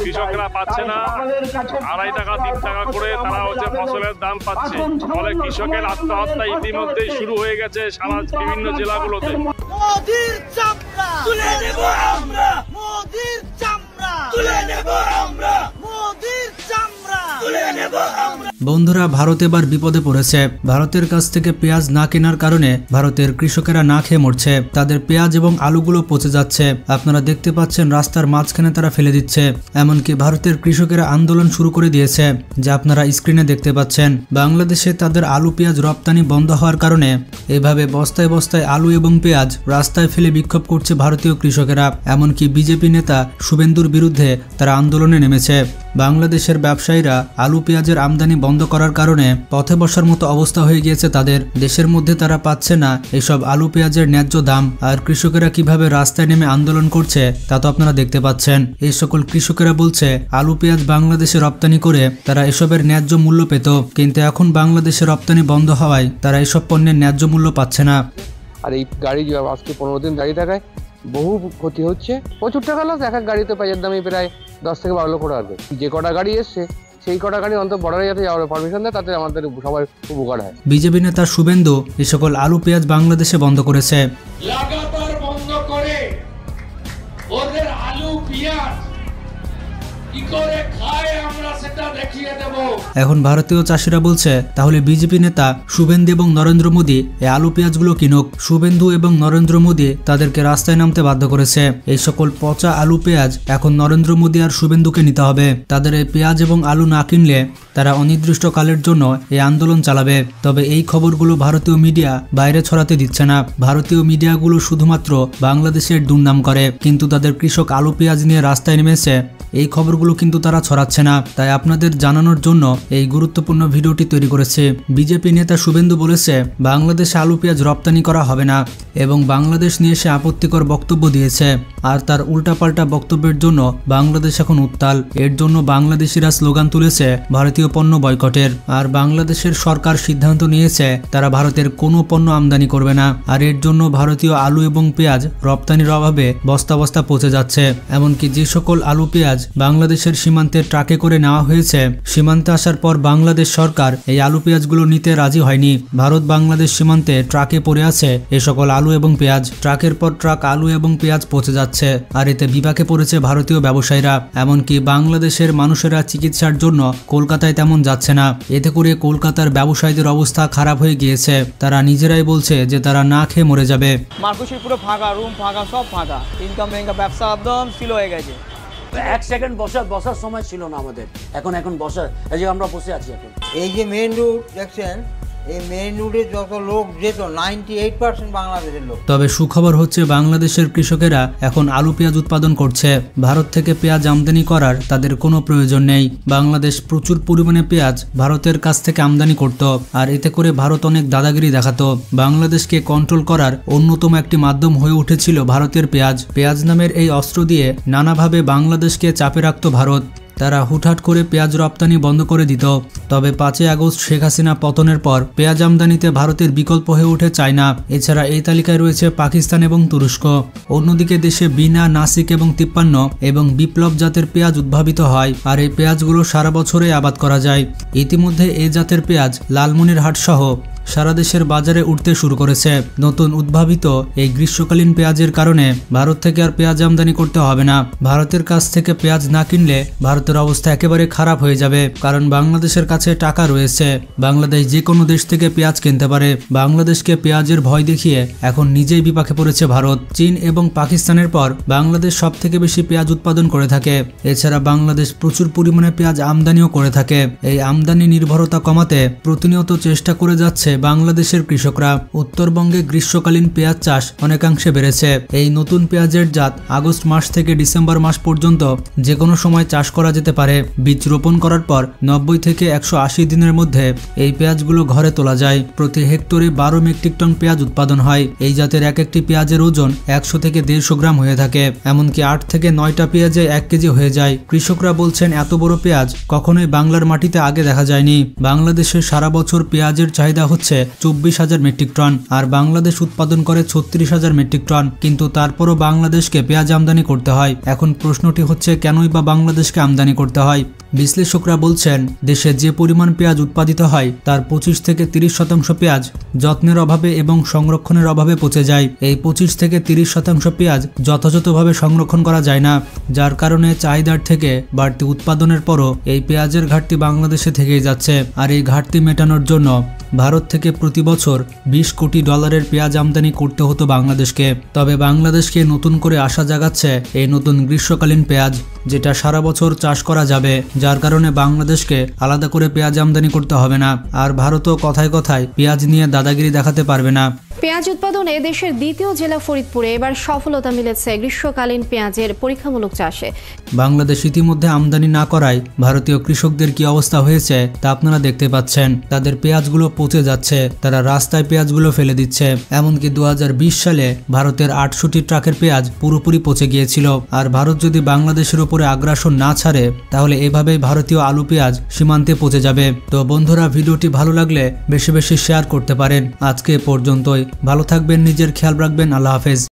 কৃষকরা পাচ্ছে না। 2.5 টাকা 3 টাকা করে তারা ফসলের দাম পাচ্ছে। ফলে কৃষকের আত্মহত্যা ইতিমধ্যেই শুরু হয়ে গেছে সারা বিভিন্ন জেলাগুলোতে। মোদির চামড়া তুলে নেব আমরা, মোদির চামড়া তুলে নেব আমরা, মোদির চামড়া তুলে নেব আমরা। বন্ধুরা, ভারত এবার বিপদে পড়েছে। ভারতের কাছ থেকে পেঁয়াজ না কেনার কারণে ভারতের কৃষকেরা না খেয়ে মরছে। তাদের পেঁয়াজ এবং আলুগুলো পচে যাচ্ছে। আপনারা দেখতে পাচ্ছেন রাস্তার মাঝখানে তারা ফেলে দিচ্ছে। এমনকি ভারতের কৃষকেরা আন্দোলন শুরু করে দিয়েছে, যা আপনারা স্ক্রিনে দেখতে পাচ্ছেন। বাংলাদেশে তাদের আলু পেঁয়াজ রপ্তানি বন্ধ হওয়ার কারণে এভাবে বস্তায় বস্তায় আলু এবং পেঁয়াজ রাস্তায় ফেলে বিক্ষোভ করছে ভারতীয় কৃষকেরা। এমনকি বিজেপি নেতা শুভেন্দুর বিরুদ্ধে তারা আন্দোলনে নেমেছে। বাংলাদেশের ব্যবসায়ীরা আলু পেঁয়াজের আমদানি বন্ধ করার কারণে পথে বসার মতো অবস্থা হয়ে গিয়েছে তাদের। দেশের মধ্যে তারা পাচ্ছে না এসব আলু পেঁয়াজের ন্যায্য দাম। আর কৃষকেরা কিভাবে রাস্তায় নেমে আন্দোলন করছে তা তো আপনারা দেখতে পাচ্ছেন। এই সকল কৃষকেরা বলছে আলু পেঁয়াজ বাংলাদেশে রপ্তানি করে তারা এসবের ন্যায্য মূল্য পেত, কিন্তু এখন বাংলাদেশে রপ্তানি বন্ধ হওয়ায় তারা এসব পণ্যের ন্যায্য মূল্য পাচ্ছে না। আর এই গাড়ি আজকে 15 দিন দাঁড়িয়ে থাকায় বহু ক্ষতি হচ্ছে, প্রচুর টাকা লস। এক এক গাড়িতে পেঁয়াজের দামই প্রায় 10 থেকে 12 লক্ষ টাকা। যে কটা গাড়ি এসছে সেই কটা গাড়ি অন্তত বর্ডারে যাতে যাওয়ার পারমিশন দেয়, তাতে আমাদের সবার উপকার হয়। বিজেপি নেতা শুভেন্দু এই সকল আলু পেঁয়াজ বাংলাদেশে বন্ধ করেছে। লাগাতার বন্ধ করে ওদের আলু পেঁয়াজ কি করে খায় আমরা সেটা দেখিয়ে দেব। এখন ভারতীয় চাষিরা বলছে তাহলে বিজেপি নেতা শুভেন্দু এবং নরেন্দ্র মোদী এই আলু পেঁয়াজগুলো কিনুক। শুভেন্দু এবং নরেন্দ্র মোদী তাদেরকে রাস্তায় নামতে বাধ্য করেছে। এই সকল পচা আলু পেঁয়াজ এখন নরেন্দ্র মোদী আর শুভেন্দুকে নিতে হবে। তাদের এই পেঁয়াজ এবং আলু না কিনলে তারা অনির্দিষ্টকালের জন্য এই আন্দোলন চালাবে। তবে এই খবরগুলো ভারতীয় মিডিয়া বাইরে ছড়াতে দিচ্ছে না। ভারতীয় মিডিয়াগুলো শুধুমাত্র বাংলাদেশের দুর্নাম করে, কিন্তু তাদের কৃষক আলু পেঁয়াজ নিয়ে রাস্তায় নেমেছে এই খবরগুলো কিন্তু তারা ছড়াচ্ছে না। তাই আপনাদের জানানোর জন্য এই গুরুত্বপূর্ণ ভিডিওটি তৈরি করেছে। বিজেপি নেতা শুভেন্দু বলেছে বাংলাদেশে আলু পেঁয়াজ রপ্তানি করা হবে না এবং বাংলাদেশ নিয়ে সে আপত্তিকর বক্তব্য দিয়েছে। আর তার উল্টাপাল্টা বক্তব্যের জন্য বাংলাদেশ এখন উত্তাল। এর জন্য বাংলাদেশিরা স্লোগান তুলেছে ভারতীয় পণ্য বয়কটের। আর বাংলাদেশের সরকার সিদ্ধান্ত নিয়েছে তারা ভারতের কোনো পণ্য আমদানি করবে না। আর এর জন্য ভারতীয় আলু এবং পেঁয়াজ রপ্তানির অভাবে বস্তা বস্তা পচে যাচ্ছে। এমনকি যে সকল আলু পেঁয়াজ বাংলাদেশের সীমান্তে ট্রাকে করে নেওয়া হয়েছে, সীমান্তে আসার পর বাংলাদেশ সরকার এই আলু পেঁয়াজগুলো নিতে রাজি হয়নি। ভারত বাংলাদেশ সীমান্তে ট্রাকে পড়ে আছে এ সকল আলু এবং পেঁয়াজ। ট্রাকের পর ট্রাক আলু এবং পেঁয়াজ পচে যাচ্ছে। আর এতে বিপাকে পড়েছে ভারতীয় ব্যবসায়ীরা। এমনকি বাংলাদেশের মানুষেরা চিকিৎসার জন্য কলকাতায় তেমন যাচ্ছে না। এতে করে কলকাতার ব্যবসায়ীদের অবস্থা খারাপ হয়ে গিয়েছে। তারা নিজেরাই বলছে যে তারা না খেয়ে মরে যাবে। মার্কেট পুরো ফাঁকা, রুম ফাঁকা, সব ফাঁকা। ইনকাম ব্যবসা একদম স্লো হয়ে গেছে। 1 সেকেন্ড বসার সময় ছিল না আমাদের। এখন বসার, এই যে আমরা বসে আছি এখন। এই যে মেইন রোড দেখছেন, এই মেইন রোডে যত লোক যেত 98% বাংলাদেশের লোক। তবে সুখবর হচ্ছে বাংলাদেশের কৃষকেরা এখন আলু পেঁয়াজ উৎপাদন করছে। ভারত থেকে পেঁয়াজ আমদানি করার তাদের কোনো প্রয়োজন নেই। বাংলাদেশ প্রচুর পরিমাণে পেঁয়াজ ভারতের কাছ থেকে আমদানি করত। আর এতে করে ভারত অনেক দাদাগিরি দেখাতো। বাংলাদেশকে কন্ট্রোল করার অন্যতম একটি মাধ্যম হয়ে উঠেছিল ভারতের পেঁয়াজ। পেঁয়াজ নামের এই অস্ত্র দিয়ে নানাভাবে বাংলাদেশকে চাপে রাখত ভারত। তারা হুটহাট করে পেঁয়াজ রপ্তানি বন্ধ করে দিত। তবে 5 আগস্ট শেখ হাসিনা পতনের পর পেঁয়াজ আমদানিতে ভারতের বিকল্প হয়ে ওঠে চায়না। এছাড়া এই তালিকায় রয়েছে পাকিস্তান এবং তুরস্ক। অন্যদিকে দেশে বিনা, নাসিক এবং 53 এবং বিপ্লব জাতের পেঁয়াজ উদ্ভাবিত হয়। আর এই পেঁয়াজগুলো সারা বছরে আবাদ করা যায়। ইতিমধ্যে এই জাতের পেঁয়াজ লালমনিরহাট সহ সারা দেশের বাজারে উঠতে শুরু করেছে। নতুন উদ্ভাবিত এই গ্রীষ্মকালীন পেঁয়াজের কারণে ভারত থেকে আর পেঁয়াজ আমদানি করতে হবে না। ভারতের কাছ থেকে পেঁয়াজ না কিনলে ভারতের অবস্থা একেবারে খারাপ হয়ে যাবে। কারণ বাংলাদেশের কাছে টাকা রয়েছে। বাংলাদেশ যে কোনো দেশ থেকে পেঁয়াজ কিনতে পারে। বাংলাদেশকে পেঁয়াজের ভয় দেখিয়ে এখন নিজেই বিপাকে পড়েছে ভারত। চীন এবং পাকিস্তানের পর বাংলাদেশ সব থেকে বেশি পেঁয়াজ উৎপাদন করে থাকে। এছাড়া বাংলাদেশ প্রচুর পরিমাণে পেঁয়াজ আমদানিও করে থাকে। এই আমদানি নির্ভরতা কমাতে প্রতিনিয়ত চেষ্টা করে যাচ্ছে বাংলাদেশের কৃষকরা। উত্তরবঙ্গে গ্রীষ্মকালীন পেঁয়াজ চাষ অনেকাংশে বেড়েছে। এই নতুন পেঁয়াজের জাত আগস্ট মাস থেকে ডিসেম্বর মাস পর্যন্ত যে কোনো সময় চাষ করা যেতে পারে। বীজ রোপণ করার পর 90 থেকে 180 দিনের মধ্যে এই পেঁয়াজগুলো ঘরে তোলা যায়। প্রতি হেক্টরে 12 মেট্রিক টন পেঁয়াজ উৎপাদন হয়। এই জাতের এক একটি পেঁয়াজের ওজন 100 থেকে 150 গ্রাম হয়ে থাকে। এমনকি 8 থেকে 9টা পেঁয়াজে 1 কেজি হয়ে যায়। কৃষকরা বলছেন এত বড় পেঁয়াজ কখনোই বাংলার মাটিতে আগে দেখা যায়নি। বাংলাদেশে সারা বছর পেঁয়াজের চাহিদা হচ্ছে হচ্ছে 24,000 মেট্রিক টন আর বাংলাদেশ উৎপাদন করে 36,000 মেট্রিক টন। কিন্তু তারপরও বাংলাদেশকে পেঁয়াজ আমদানি করতে হয়। এখন প্রশ্নটি হচ্ছে কেনই বা বাংলাদেশকে আমদানি করতে হয়। বিশ্লেষকরা বলছেন দেশে যে পরিমাণ পেঁয়াজ উৎপাদিত হয় তার 25 থেকে 30% পেঁয়াজ যত্নের অভাবে এবং সংরক্ষণের অভাবে পচে যায়। এই 25 থেকে 30% পেঁয়াজ যথাযথভাবে সংরক্ষণ করা যায় না, যার কারণে চাহিদার থেকে বাড়তি উৎপাদনের পরও এই পেঁয়াজের ঘাটতি বাংলাদেশে থেকেই যাচ্ছে। আর এই ঘাটতি মেটানোর জন্য ভারত থেকে প্রতি বছর 20 কোটি ডলারের পেঁয়াজ আমদানি করতে হতো বাংলাদেশকে। তবে বাংলাদেশকে নতুন করে আশা জাগাচ্ছে এই নতুন গ্রীষ্মকালীন পেঁয়াজ, যেটা সারা বছর চাষ করা যাবে, যার কারণে বাংলাদেশকে আলাদা করে পেঁয়াজ আমদানি করতে হবে না। আর ভারতও কথায় কথায় পেঁয়াজ নিয়ে দাদাগিরি দেখাতে পারবে না। পেঁয়াজ উৎপাদনে দেশের দ্বিতীয় জেলা ফরিদপুরে এবার সফলতা মিলেছে গ্রীষ্মকালীন পেঁয়াজের পরীক্ষামূলক চাষে। বাংলাদেশ ইতিমধ্যে আমদানি না করায় ভারতীয় কৃষকদের কি অবস্থা হয়েছে তা আপনারা দেখতে পাচ্ছেন। তাদের পেঁয়াজগুলো পচে যাচ্ছে, তারা রাস্তায় পেঁয়াজগুলো ফেলে দিচ্ছে। এমনকি 2020 সালে ভারতের 68 ট্রাকের পেঁয়াজ পুরোপুরি পচে গিয়েছিল। আর ভারত যদি বাংলাদেশের উপরে আগ্রাসন না ছাড়ে তাহলে এভাবেই ভারতীয় আলু পেঁয়াজ সীমান্তে পচে যাবে। তো বন্ধুরা, ভিডিওটি ভালো লাগলে বেশি বেশি শেয়ার করতে পারেন। আজকে পর্যন্তই। ভালো থাকবেন, নিজের খেয়াল রাখবেন। আল্লাহ হাফেজ।